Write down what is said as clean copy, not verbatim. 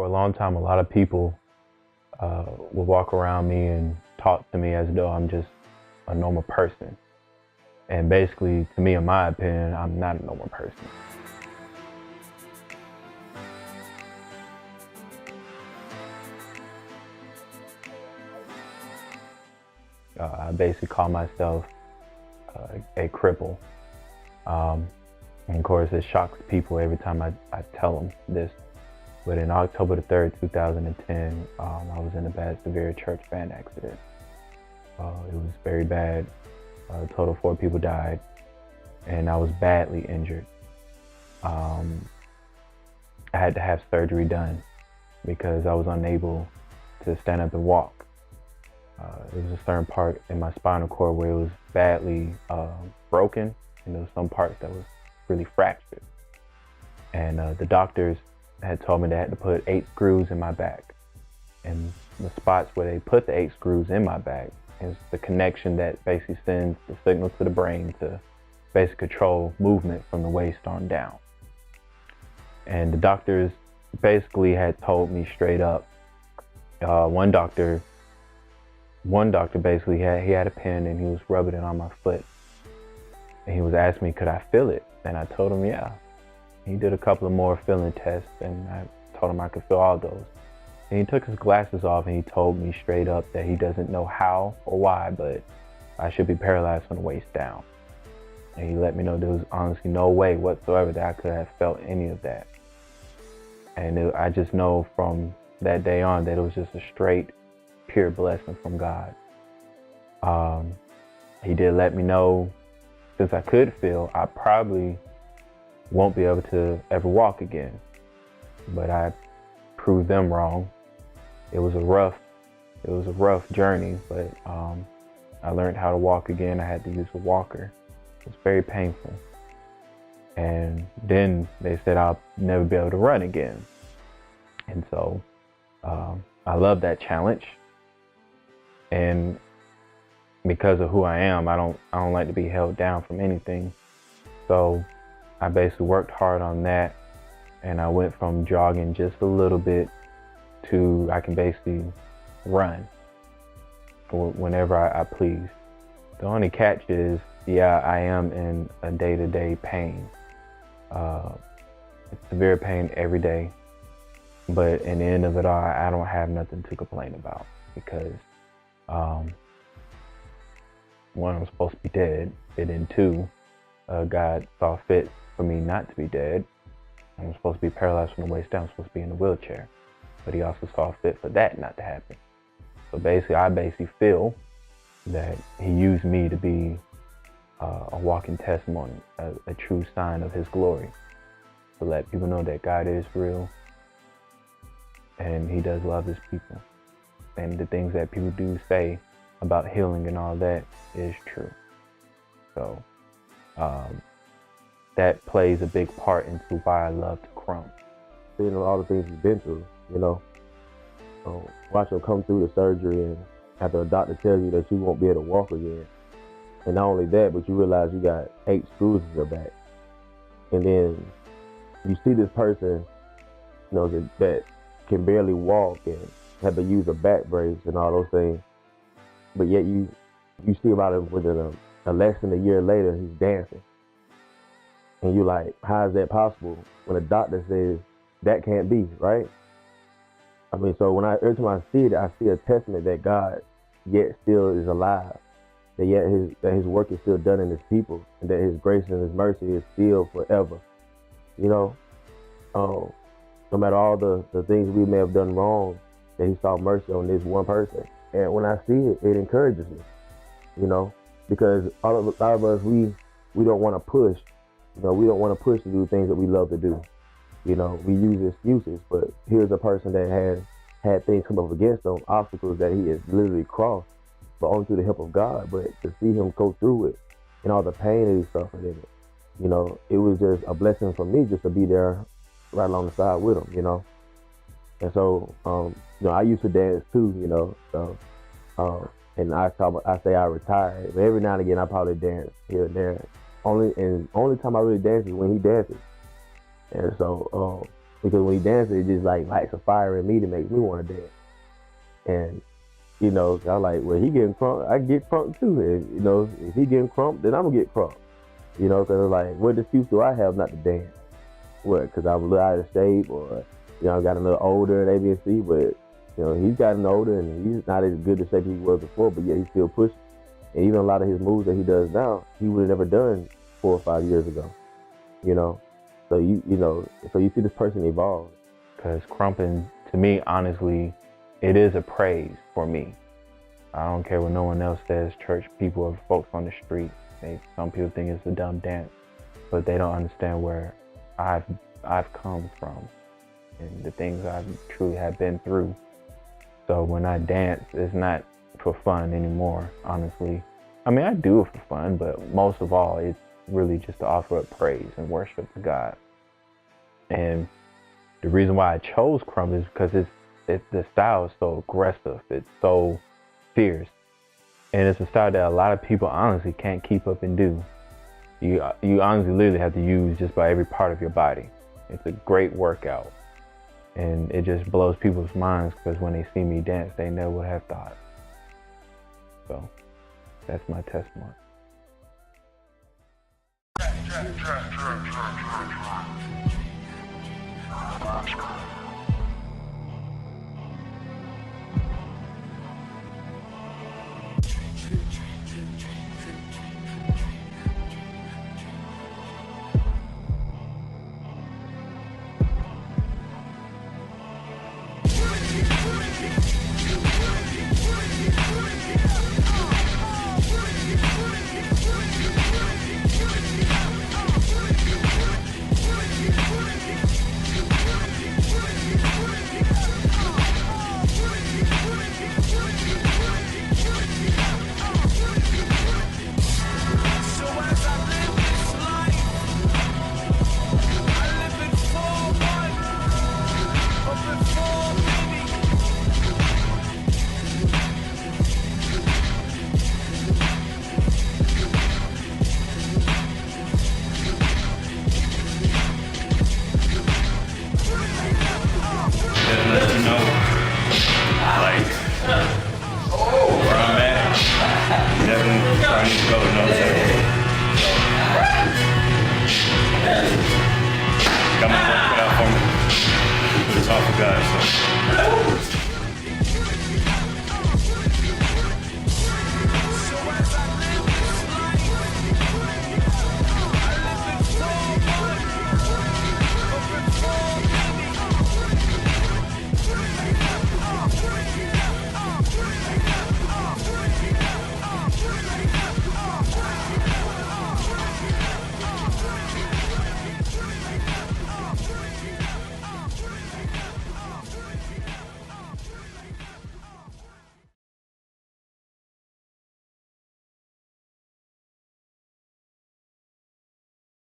For a long time, a lot of people would walk around me and talk to me as though I'm just a normal person. And basically, to me, in my opinion, I'm not a normal person. I basically call myself a cripple. And of course, it shocks people every time I tell them this. But in October the 3rd, 2010, I was in a bad, severe church van accident. It was very bad. A total of 4 people died, and I was badly injured. I had to have surgery done because I was unable to stand up and walk. There was a certain part in my spinal cord where it was badly broken, and there was some parts that was really fractured. And the doctors had told me they had to put 8 screws in my back. And the spots where they put the 8 screws in my back is the connection that basically sends the signal to the brain to basically control movement from the waist on down. And the doctors basically had told me straight up, one doctor basically had a pen and he was rubbing it on my foot. And he was asking me, could I feel it? And I told him, yeah. He did a couple of more feeling tests and I told him I could feel all those. And he took his glasses off and he told me straight up that he doesn't know how or why, but I should be paralyzed from the waist down. And he let me know there was honestly no way whatsoever that I could have felt any of that. And I just know from that day on that it was just a straight, pure blessing from God. He did let me know, since I could feel, I probably won't be able to ever walk again. But I proved them wrong. It was a rough journey, but I learned how to walk again. I had to use a walker. It was very painful. And then they said I'll never be able to run again. And so I love that challenge. And because of who I am, I don't like to be held down from anything. So I basically worked hard on that, and I went from jogging just a little bit to I can basically run whenever I please. The only catch is, yeah, I am in a day-to-day pain. It's severe pain every day, but in the end of it all, I don't have nothing to complain about because one, I'm supposed to be dead, and then 2, God saw fit for me not to be dead. I'm supposed to be paralyzed from the waist down. I'm supposed to be in a wheelchair, but he also saw fit for that not to happen. So basically, I feel that he used me to be a walking testimony, a true sign of his glory, to let people know that God is real and he does love his people. And the things that people do say about healing and all that is true. So that plays a big part into why I love Krump. Seeing all the things he's been through, watch him come through the surgery and after a doctor tells you that you won't be able to walk again. And not only that, but you realize you got 8 screws in your back. And then you see this person, that can barely walk and have to use a back brace and all those things. But yet you see about him within a less than a year later, he's dancing. And you're like, how is that possible when a doctor says that can't be, right? I mean, so every time I see it, I see a testament that God yet still is alive, that yet his work is still done in his people, and that his grace and his mercy is still forever. No matter all the things we may have done wrong, that he saw mercy on this one person. And when I see it, it encourages me, because a lot of us, we don't want to push. We don't want to push to do things that we love to do. We use excuses, but here's a person that has had things come up against them, obstacles that he has literally crossed, but only through the help of God. But to see him go through it and all the pain that he suffered in it, it was just a blessing for me just to be there right along the side with him, And so, I used to dance too, and I say I retired, but every now and again I probably dance here and there. Only time I really dance is when he dances. And so, because when he dances, it just like lights a fire in me that makes me want to dance. And you know, I'm like, well, he getting Krump, I get Krump too. And, you know, if he getting Krump, then I'm gonna get Krump. You know, because like, what excuse do I have not to dance? What? Because I'm a little out of shape, or you know, I got a little older and A, B, and C. But you know, he's gotten older and he's not as good a shape he was before. But yet he's still pushing. And even a lot of his moves that he does now, he would have never done 4 or 5 years ago. You know, so you know, so you see this person evolve. Because Krumping, to me, honestly, it is a praise for me. I don't care what no one else says, church people or folks on the street. Some people think it's a dumb dance, but they don't understand where I've come from and the things I've truly have been through. So when I dance, it's not for fun anymore, honestly. I mean, I do it for fun, but most of all, it's really just to offer up praise and worship to God. And the reason why I chose Krump is because the style is so aggressive. It's so fierce. And it's a style that a lot of people honestly can't keep up and do. You honestly literally have to use just about every part of your body. It's a great workout. And it just blows people's minds because when they see me dance, they never would have thought. So that's my testimony.